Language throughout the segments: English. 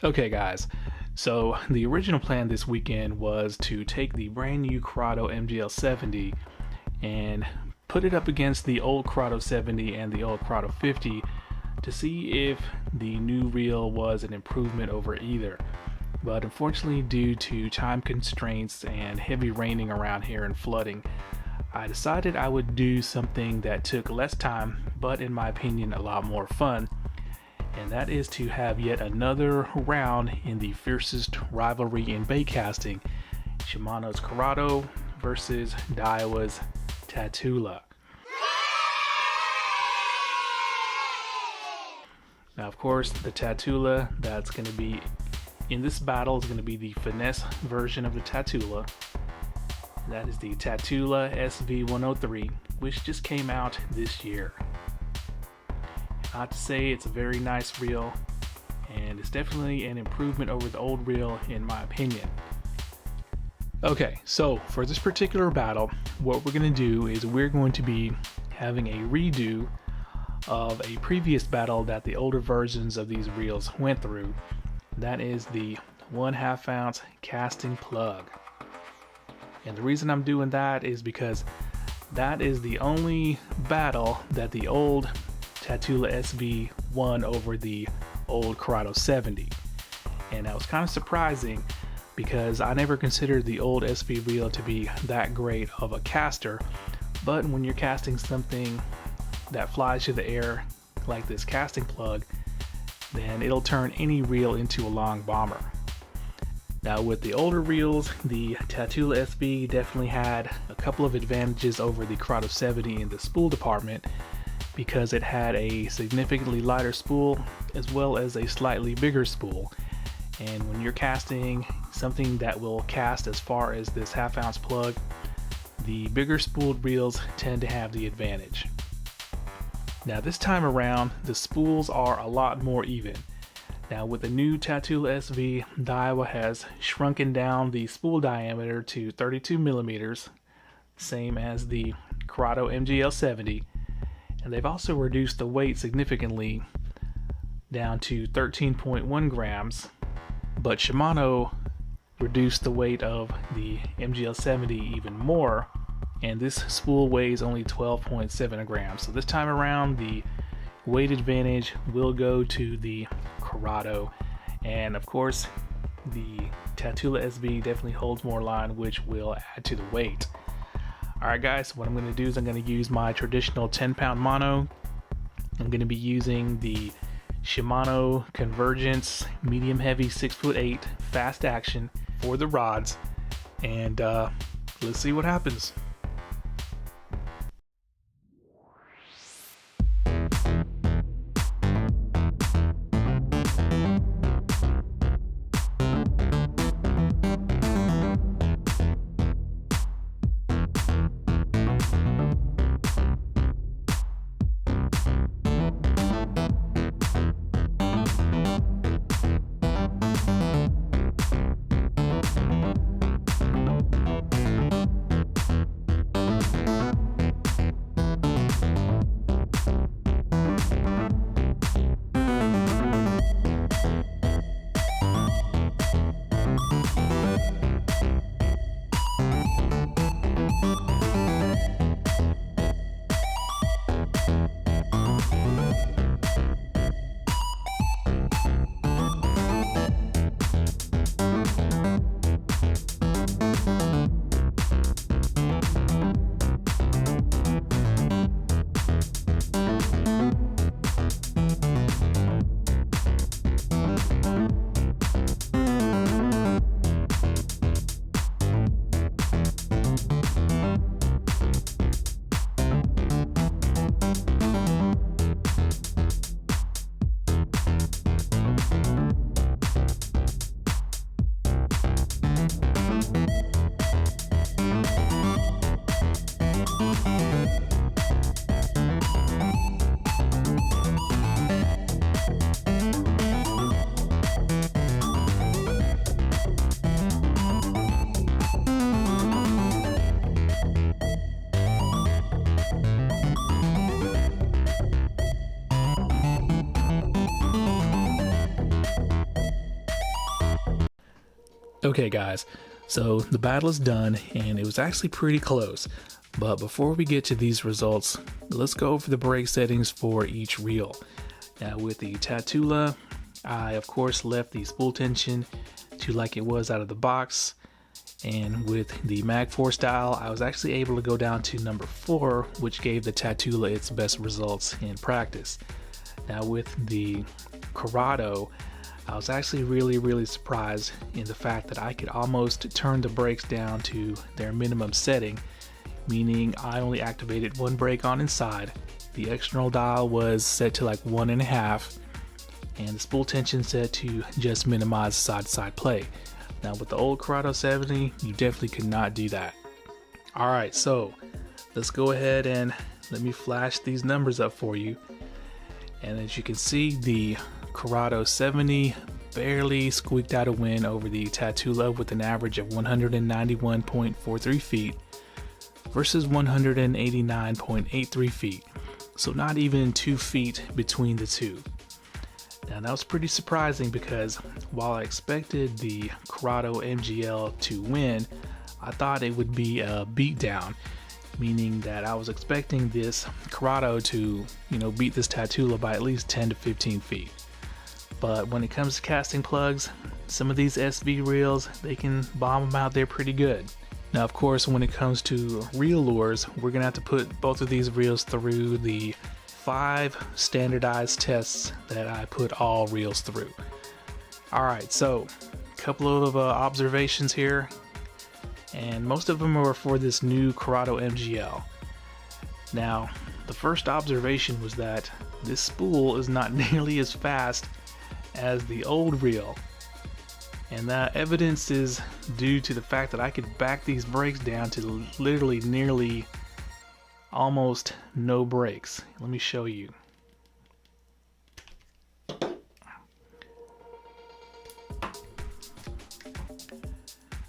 Okay guys, so the original plan this weekend was to take the brand new Curado MGL 70 and put it up against the old Curado 70 and the old Curado 50 to see if the new reel was an improvement over either. But unfortunately, due to time constraints and heavy raining around here and flooding, I decided I would do something that took less time, but in my opinion a lot more fun, and that is to have yet another round in the fiercest rivalry in bait casting, Shimano's Curado versus Daiwa's Tatula. Now of course the Tatula that's going to be in this battle is going to be the finesse version of the Tatula. That is the Tatula SV103, which just came out this year. I have to say it's a very nice reel, and it's definitely an improvement over the old reel in my opinion. Okay, so for this particular battle, what we're going to do is we're going to be having a redo of a previous battle that the older versions of these reels went through. That is the 1/2 ounce casting plug. And the reason I'm doing that is because that is the only battle that the old Tatula SV won over the old Curado 70. And that was kind of surprising because I never considered the old SV reel to be that great of a caster. But when you're casting something that flies through the air like this casting plug, then it'll turn any reel into a long bomber. Now with the older reels, the Tatula SV definitely had a couple of advantages over the Curado 70 in the spool department, because it had a significantly lighter spool as well as a slightly bigger spool. And when you're casting something that will cast as far as this 1/2 ounce plug, the bigger spooled reels tend to have the advantage. Now this time around, the spools are a lot more even. Now with the new Tatula SV, Daiwa has shrunken down the spool diameter to 32 millimeters, same as the Curado MGL 70, and they've also reduced the weight significantly down to 13.1 grams, but Shimano reduced the weight of the MGL 70 even more, and this spool weighs only 12.7 grams. So this time around the weight advantage will go to the Curado, and of course the Tatula SV definitely holds more line, which will add to the weight. Alright guys, what I'm going to do is I'm going to use my traditional 10-pound mono. I'm going to be using the Shimano Convergence medium heavy 6'8" fast action for the rods, and let's see what happens. Okay guys, so the battle is done and it was actually pretty close. But before we get to these results, let's go over the brake settings for each reel. Now with the Tatula, I of course left the spool tension to like it was out of the box. And with the Mag 4 style, I was actually able to go down to number 4, which gave the Tatula its best results in practice. Now with the Curado, I was actually really surprised in the fact that I could almost turn the brakes down to their minimum setting, meaning I only activated one brake on inside. The external dial was set to like 1.5, and the spool tension set to just minimize side-to-side play. Now with the old Curado 70, you definitely could not do that. Alright, so let's go ahead and let me flash these numbers up for you. And as you can see, the Curado 70 barely squeaked out a win over the Tatula with an average of 191.43 feet versus 189.83 feet. So not even 2 feet between the two. Now that was pretty surprising because while I expected the Curado MGL to win, I thought it would be a beatdown, meaning that I was expecting this Curado to, beat this Tatula by at least 10 to 15 feet. But when it comes to casting plugs, some of these SV reels, they can bomb them out there pretty good. Now of course, when it comes to reel lures, we're gonna have to put both of these reels through the 5 standardized tests that I put all reels through. Alright, so a couple of observations here, and most of them are for this new Curado MGL. Now, the first observation was that this spool is not nearly as fast as the old reel, and that evidence is due to the fact that I could back these brakes down to literally nearly almost no brakes. Let me show you.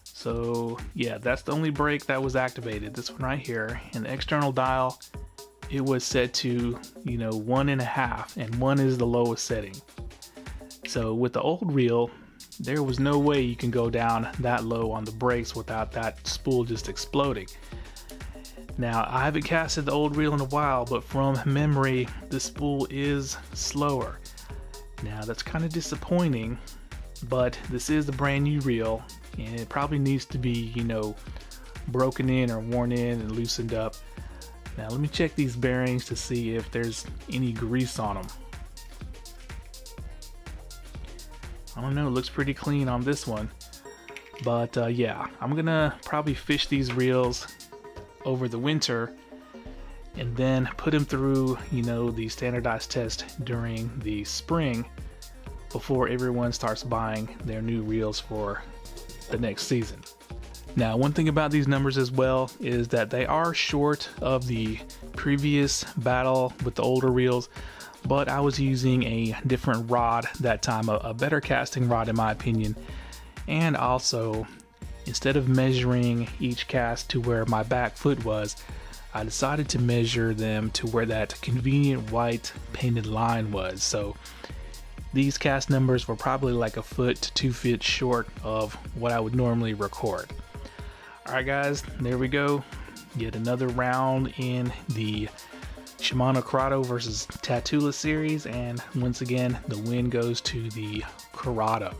So yeah, that's the only brake that was activated, this one right here. And the external dial, it was set to 1.5, and 1 is the lowest setting. So with the old reel, there was no way you can go down that low on the brakes without that spool just exploding. Now, I haven't casted the old reel in a while, but from memory, the spool is slower. Now, that's kind of disappointing, but this is the brand new reel, and it probably needs to be, broken in or worn in and loosened up. Now, let me check these bearings to see if there's any grease on them. I don't know, it looks pretty clean on this one. But yeah, I'm gonna probably fish these reels over the winter and then put them through the standardized test during the spring before everyone starts buying their new reels for the next season. Now, one thing about these numbers as well is that they are short of the previous battle with the older reels, but I was using a different rod that time, a better casting rod in my opinion. And also, instead of measuring each cast to where my back foot was, I decided to measure them to where that convenient white painted line was. So these cast numbers were probably like a foot to 2 feet short of what I would normally record. Alright guys, there we go. Yet another round in the Shimano Curado versus Tatula series, and once again the win goes to the Curado.